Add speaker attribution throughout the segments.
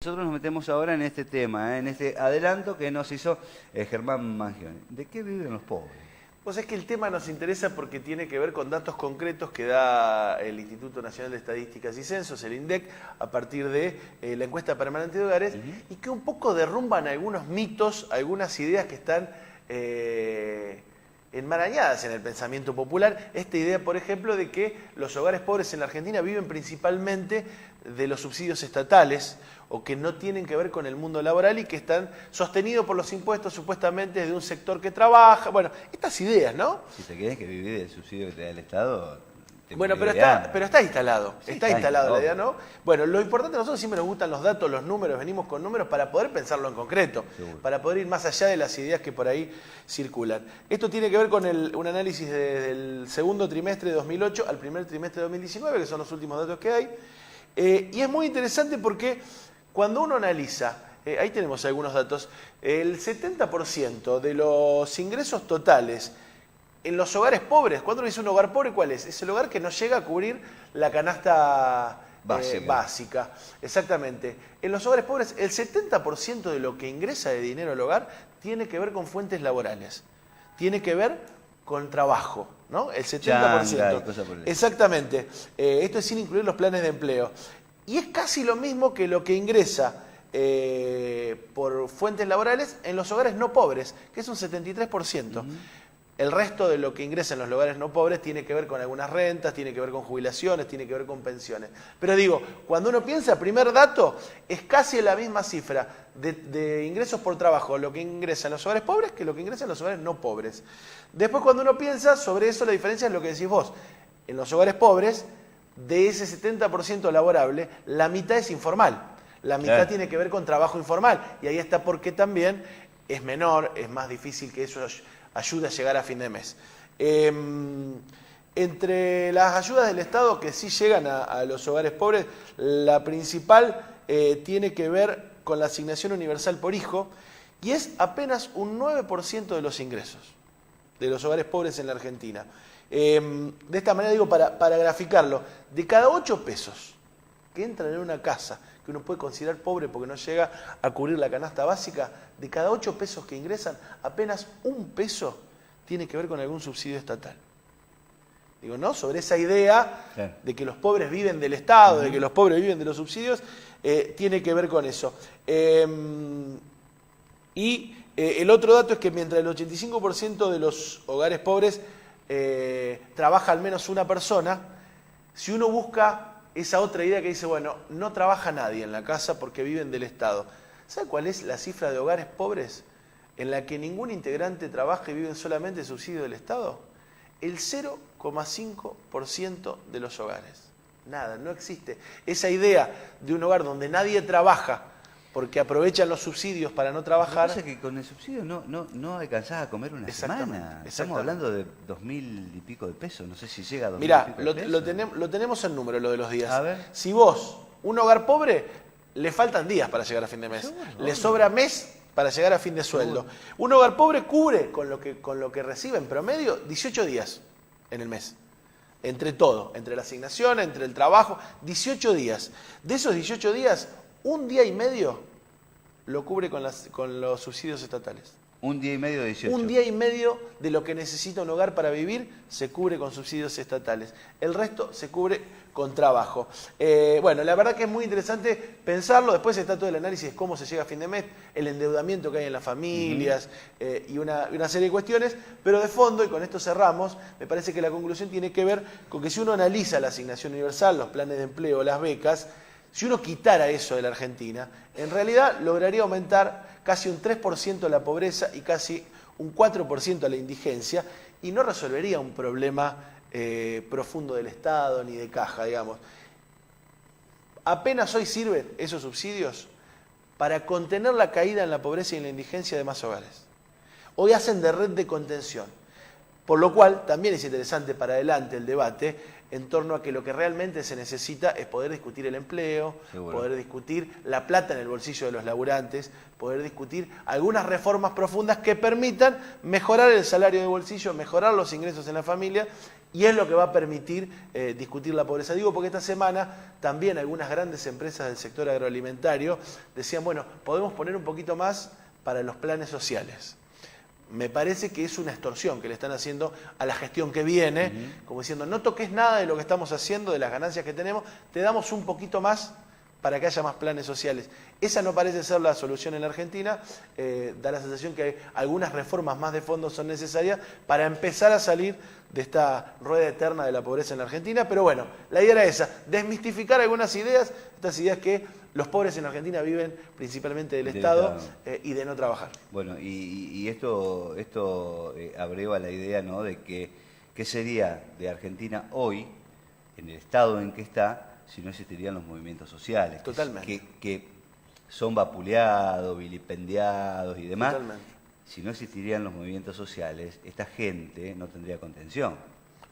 Speaker 1: nosotros nos metemos ahora en este tema, en este adelanto que nos hizo Germán Mangione. ¿De qué viven los pobres?
Speaker 2: Pues es que el tema nos interesa porque tiene que ver con datos concretos que da el Instituto Nacional de Estadísticas y Censos, el INDEC, a partir de la encuesta permanente de hogares, y que un poco derrumban algunos mitos, algunas ideas que están enmarañadas en el pensamiento popular. Esta idea, por ejemplo, de que los hogares pobres en la Argentina viven principalmente de los subsidios estatales o que no tienen que ver con el mundo laboral y que están sostenidos por los impuestos supuestamente de un sector que trabaja. Bueno, estas ideas, ¿no?
Speaker 1: Si te querés que vivir del subsidio que te da el Estado...
Speaker 2: Bueno, pero está instalado,
Speaker 1: sí,
Speaker 2: está instalado la idea, ¿no? Bueno, lo importante a nosotros siempre nos gustan los datos, los números, venimos con números para poder pensarlo en concreto, para poder ir más allá de las ideas que por ahí circulan. Esto tiene que ver con un análisis del segundo trimestre de 2008 al primer trimestre de 2019, que son los últimos datos que hay, y es muy interesante porque cuando uno analiza, ahí tenemos algunos datos, el 70% de los ingresos totales en los hogares pobres, cuando uno dice un hogar pobre, ¿cuál es? Es el hogar que no llega a cubrir la canasta básica. Exactamente. En los hogares pobres, el 70% de lo que ingresa de dinero al hogar tiene que ver con fuentes laborales. Tiene que ver con trabajo, ¿no? El 70%.
Speaker 1: Changa y cosas por el estilo.
Speaker 2: Exactamente. Esto es sin incluir los planes de empleo. Y es casi lo mismo que lo que ingresa por fuentes laborales en los hogares no pobres, que es un 73%. El resto de lo que ingresa en los hogares no pobres tiene que ver con algunas rentas, tiene que ver con jubilaciones, tiene que ver con pensiones. Pero digo, cuando uno piensa, primer dato, es casi la misma cifra de ingresos por trabajo, lo que ingresa en los hogares pobres que lo que ingresa en los hogares no pobres. Después, cuando uno piensa sobre eso, la diferencia es lo que decís vos. En los hogares pobres, de ese 70% laborable, la mitad es informal. La mitad tiene que ver con trabajo informal. Y ahí está porque también es menor, es más difícil que eso ayuda a llegar a fin de mes. Entre las ayudas del Estado que sí llegan a los hogares pobres, la principal tiene que ver con la asignación universal por hijo y es apenas un 9% de los ingresos de los hogares pobres en la Argentina. De esta manera digo, para graficarlo, de cada 8 pesos que entran en una casa que uno puede considerar pobre porque no llega a cubrir la canasta básica, de cada 8 pesos que ingresan, apenas 1 peso tiene que ver con algún subsidio estatal. Digo, ¿no? Sobre esa idea de que los pobres viven del Estado, de que los pobres viven de los subsidios, tiene que ver con eso. El otro dato es que mientras el 85% de los hogares pobres trabaja al menos una persona, si uno busca esa otra idea que dice, bueno, no trabaja nadie en la casa porque viven del Estado. ¿Sabe cuál es la cifra de hogares pobres en la que ningún integrante trabaja y viven solamente de subsidio del Estado? El 0,5% de los hogares. Nada, no existe. Esa idea de un hogar donde nadie trabaja porque aprovechan los subsidios para no trabajar.
Speaker 1: Lo que pasa es que con el subsidio no alcanzás a comer una semana. Estamos hablando de 2.000 y pico de pesos, no sé si llega a 2.000 y pico de pesos.
Speaker 2: Lo tenemos en número, lo de los días.
Speaker 1: A ver.
Speaker 2: Si vos, un hogar pobre, le faltan días para llegar a fin de mes.
Speaker 1: Seguro,
Speaker 2: le sobra mes para llegar a fin de sueldo. Un hogar pobre cubre con lo que recibe en promedio 18 días en el mes. Entre todo, entre la asignación, entre el trabajo, 18 días. De esos 18 días, 1 día y medio lo cubre con los subsidios estatales.
Speaker 1: 1 día y medio de 18.
Speaker 2: 1 día y medio de lo que necesita un hogar para vivir se cubre con subsidios estatales. El resto se cubre con trabajo. Bueno, la verdad que es muy interesante pensarlo. Después está todo el análisis de cómo se llega a fin de mes, el endeudamiento que hay en las familias y una serie de cuestiones. Pero de fondo, y con esto cerramos, me parece que la conclusión tiene que ver con que si uno analiza la asignación universal, los planes de empleo, las becas, si uno quitara eso de la Argentina, en realidad lograría aumentar casi un 3% la pobreza y casi un 4% la indigencia, y no resolvería un problema profundo del Estado ni de caja, digamos. Apenas hoy sirven esos subsidios para contener la caída en la pobreza y en la indigencia de más hogares. Hoy hacen de red de contención. Por lo cual, también es interesante para adelante el debate, en torno a que lo que realmente se necesita es poder discutir el empleo,
Speaker 1: Seguro.
Speaker 2: poder discutir la plata en el bolsillo de los laburantes, poder discutir algunas reformas profundas que permitan mejorar el salario de bolsillo, mejorar los ingresos en la familia, y es lo que va a permitir discutir la pobreza. Digo porque esta semana también algunas grandes empresas del sector agroalimentario decían, bueno, podemos poner un poquito más para los planes sociales. Me parece que es una extorsión que le están haciendo a la gestión que viene, como diciendo, no toques nada de lo que estamos haciendo, de las ganancias que tenemos, te damos un poquito más para que haya más planes sociales. Esa no parece ser la solución en la Argentina, da la sensación que algunas reformas más de fondo son necesarias para empezar a salir de esta rueda eterna de la pobreza en la Argentina, pero bueno, la idea era esa, desmistificar algunas ideas, estas ideas que los pobres en Argentina viven principalmente del Estado y de no trabajar.
Speaker 1: Bueno, y esto abreva la idea, ¿no?, de que qué sería de Argentina hoy, en el estado en que está, si no existirían los movimientos sociales.
Speaker 2: Totalmente.
Speaker 1: Que son vapuleados, vilipendiados y demás.
Speaker 2: Totalmente.
Speaker 1: Si no existirían los movimientos sociales, esta gente no tendría contención.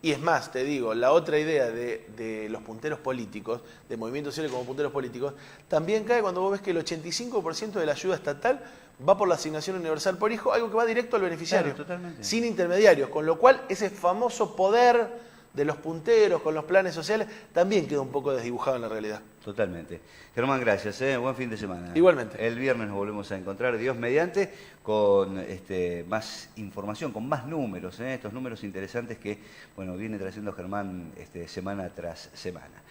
Speaker 2: Y es más, te digo, la otra idea de los punteros políticos, de movimientos sociales como punteros políticos, también cae cuando vos ves que el 85% de la ayuda estatal va por la asignación universal por hijo, algo que va directo al beneficiario,
Speaker 1: Claro, totalmente.
Speaker 2: Sin intermediarios, con lo cual ese famoso poder de los punteros con los planes sociales también queda un poco desdibujado en la realidad.
Speaker 1: Totalmente. Germán, gracias. Buen fin de semana.
Speaker 2: Igualmente.
Speaker 1: El viernes nos volvemos a encontrar, Dios mediante, con más información, con más números, estos números interesantes que viene trayendo Germán semana tras semana.